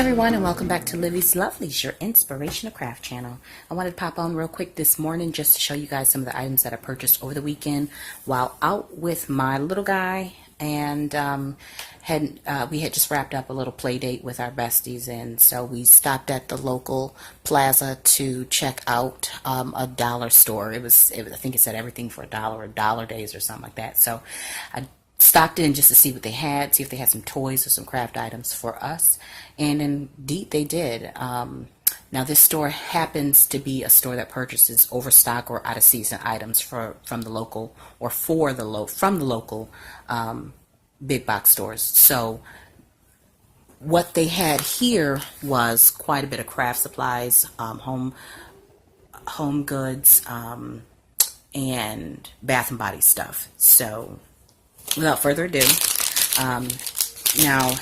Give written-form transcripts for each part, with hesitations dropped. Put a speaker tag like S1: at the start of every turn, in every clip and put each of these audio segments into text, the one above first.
S1: everyone, and welcome back to Lovelies, your inspirational craft channel. I wanted to pop on real quick this morning just to show you guys some of the items that I purchased over the weekend while out with my little guy, and we had just wrapped up a little play date with our besties, and so we stopped at the local plaza to check out a dollar store. I think it said everything for $1 or Dollar Daze or something like that. So I stopped in just to see what they had, see if they had some toys or some craft items for us, and indeed they did. Now this store happens to be a store that purchases overstock or out of season items from the local big box stores. So what they had here was quite a bit of craft supplies, home goods, and bath and body stuff. So without further ado, now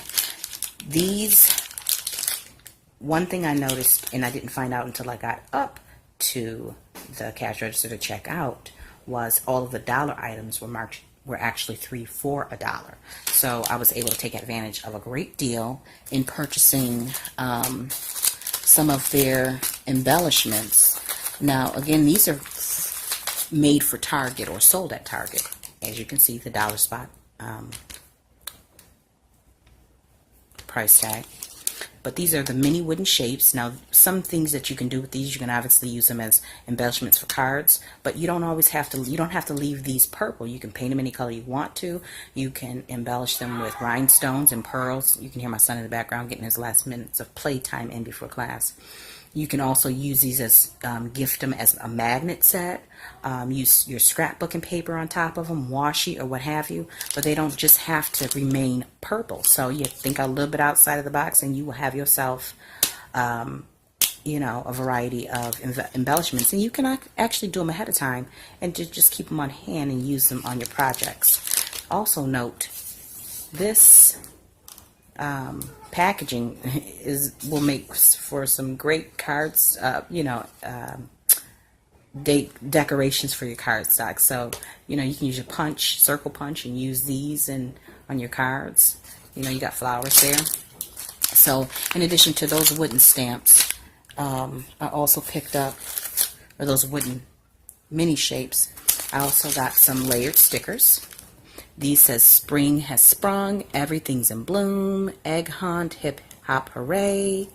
S1: one thing I noticed, and I didn't find out until I got up to the cash register to check out, was all of the dollar items were actually 3 for $1. So I was able to take advantage of a great deal in purchasing some of their embellishments. Now again, these are made for Target or sold at Target. As you can see, the dollar spot price tag. But these are the mini wooden shapes. Now, some things that you can do with these, you can obviously use them as embellishments for cards, but you don't have to leave these purple. You can paint them any color you want to. You can embellish them with rhinestones and pearls. You can hear my son in the background getting his last minutes of playtime in before class. You can also use these as, gift them as a magnet set, use your scrapbooking paper on top of them, washi or what have you, but they don't just have to remain purple. So you think a little bit outside of the box and you will have yourself, a variety of embellishments. And you can actually do them ahead of time and just keep them on hand and use them on your projects. Also note, this packaging will make for some great cards, decorations for your cardstock. So you can use your circle punch, and use these on your cards. You got flowers there. So in addition to those wooden stamps, I also picked up, or those wooden mini shapes, I also got some layered stickers. These says spring has sprung, everything's in bloom, egg hunt, hip hop hooray.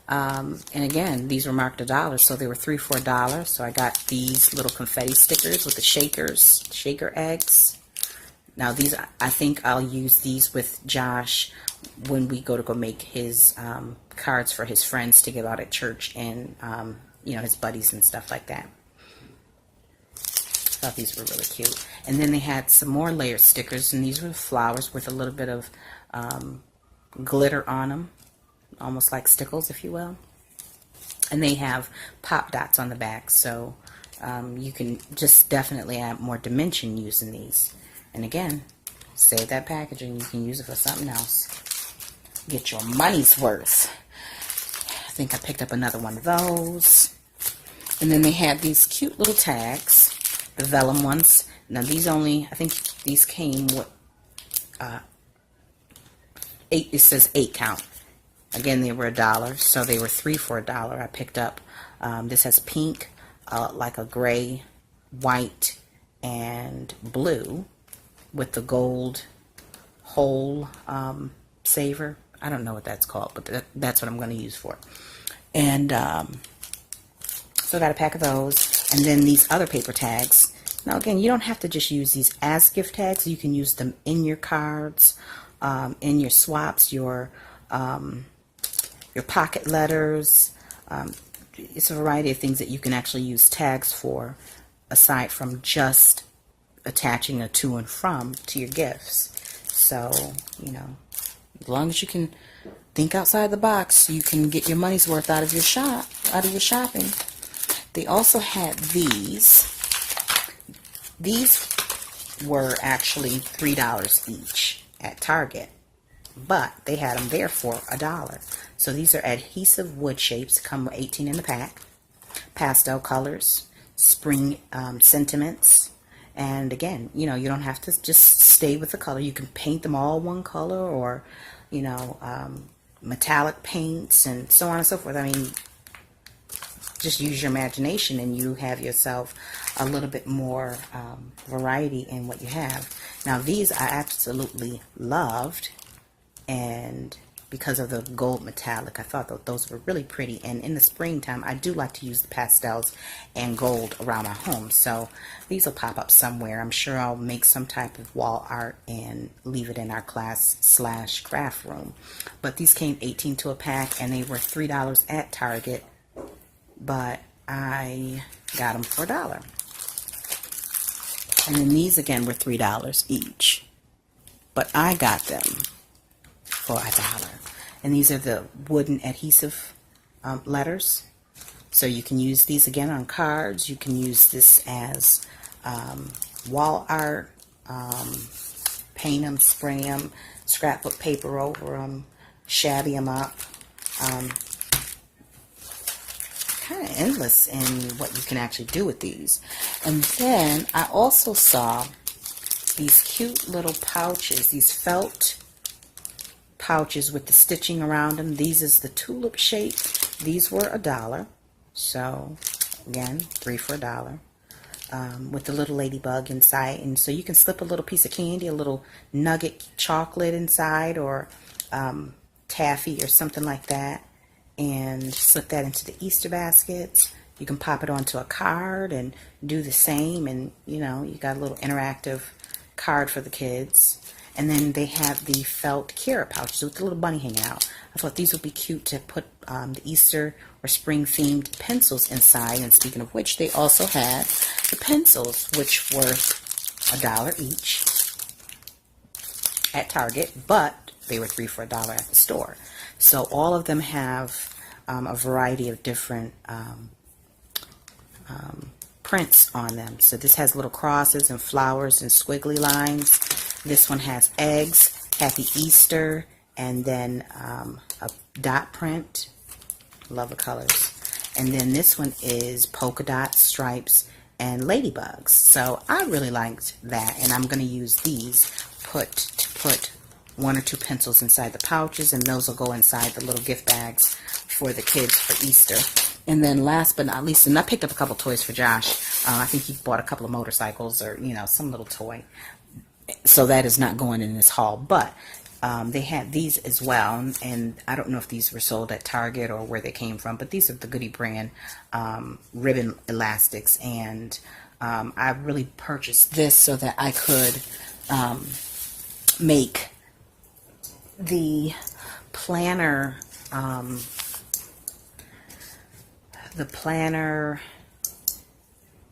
S1: And again, these were marked $1, so they were 3 for $1. So I got these little confetti stickers with the shaker eggs. Now these, I think I'll use these with Josh when we go make his cards for his friends to give out at church, and his buddies and stuff like that. Thought these were really cute. And then they had some more layered stickers, and these were flowers with a little bit of glitter on them, almost like stickles, if you will. And they have pop dots on the back, so you can just definitely add more dimension using these. And again, save that packaging. You can use it for something else. Get your money's worth. I think I picked up another one of those. And then they had these cute little tags, the vellum ones. Now these I think these came with 8, it says 8 count. Again, they were $1, so they were 3 for $1. I picked up, this has pink, like a gray, white, and blue with the gold hole saver. I don't know what that's called, but that's what I'm going to use for it. And so I got a pack of those. And then these other paper tags. Now again, you don't have to just use these as gift tags. You can use them in your cards, in your swaps, your pocket letters. It's a variety of things that you can actually use tags for, aside from just attaching a to and from to your gifts. So, as long as you can think outside the box, you can get your money's worth out of your shopping. They also had these. These were actually $3 each at Target, but they had them there for $1. So these are adhesive wood shapes, come with 18 in the pack, pastel colors, spring sentiments, and again, you don't have to just stay with the color. You can paint them all one color, or metallic paints and so on and so forth. I mean, just use your imagination and you have yourself a little bit more variety in what you have. Now these I absolutely loved, and because of the gold metallic, I thought that those were really pretty. And in the springtime, I do like to use the pastels and gold around my home. So these will pop up somewhere. I'm sure I'll make some type of wall art and leave it in our class/craft room. But these came 18 to a pack, and they were $3 at Target. But I got them for $1. And then these again were $3 each. But I got them for $1. And these are the wooden adhesive letters. So you can use these again on cards. You can use this as wall art, paint them, spray them, scrapbook paper over them, shabby them up. Kind of endless in what you can actually do with these. And then I also saw these cute little pouches, these felt pouches with the stitching around them. These is the tulip shape. These were $1. So again, 3 for $1. With the little ladybug inside, and so you can slip a little piece of candy, a little nugget chocolate inside, or taffy or something like that, and slip that into the Easter baskets. You can pop it onto a card and do the same, and you know, you got a little interactive card for the kids. And then they have the felt carrot pouches with the little bunny hanging out. I thought these would be cute to put the Easter or spring themed pencils inside. And speaking of which, they also had the pencils, which were $1 each at Target, but they were 3 for $1 at the store. So all of them have a variety of different prints on them. So this has little crosses and flowers and squiggly lines. This one has eggs, Happy Easter, and then a dot print. Love the colors. And then this one is polka dot, stripes, and ladybugs. So I really liked that, and I'm going to use these to put 1 or 2 pencils inside the pouches, and those will go inside the little gift bags for the kids for Easter. And then last but not least, and I picked up a couple toys for Josh. I think he bought a couple of motorcycles or, you know, some little toy. So that is not going in this haul, but they had these as well, and I don't know if these were sold at Target or where they came from, but these are the Goody brand ribbon elastics, and I really purchased this so that I could make the planner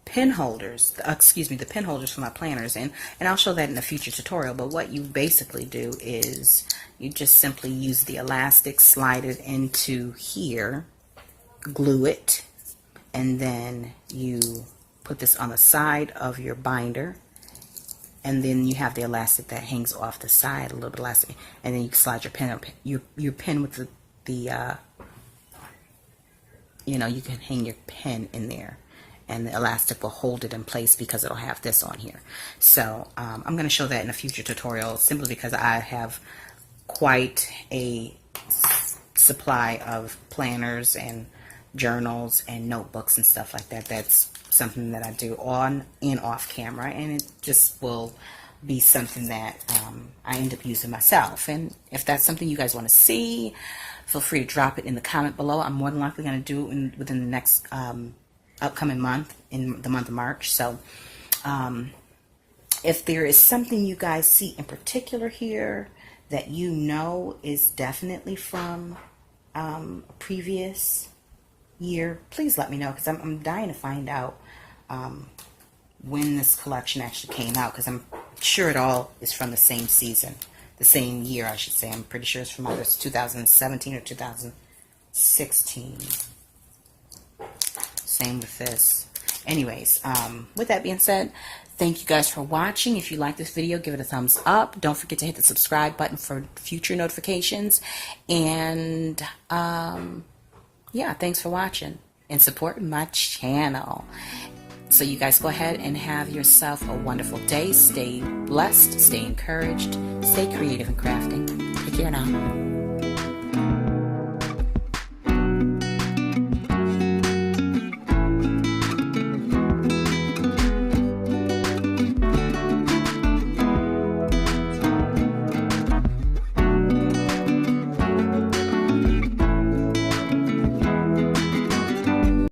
S1: pin holders, the pin holders for my planners, and I'll show that in a future tutorial. But what you basically do is you just simply use the elastic, slide it into here, glue it, and then you put this on the side of your binder, and then you have the elastic that hangs off the side, a little bit elastic, and then you can slide your pin up, your pin with the you know, you can hang your pen in there, and the elastic will hold it in place because it'll have this on here. So I'm going to show that in a future tutorial, simply because I have quite a supply of planners and journals and notebooks and stuff like that. That's something that I do on and off camera, and it just will be something that I end up using myself. And if that's something you guys want to see, feel free to drop it in the comment below. I'm more than likely going to do it within the next upcoming month, in the month of March. So if there is something you guys see in particular here that you know is definitely from a previous year, please let me know, because I'm dying to find out when this collection actually came out, because I'm sure it all is from the same season, the same year I should say. I'm pretty sure it's from either 2017 or 2016. Same with this. Anyways, with that being said, thank you guys for watching. If you like this video, give it a thumbs up. Don't forget to hit the subscribe button for future notifications. And yeah, thanks for watching and supporting my channel. So you guys go ahead and have yourself a wonderful day. Stay blessed, stay encouraged, stay creative in crafting. Take care now.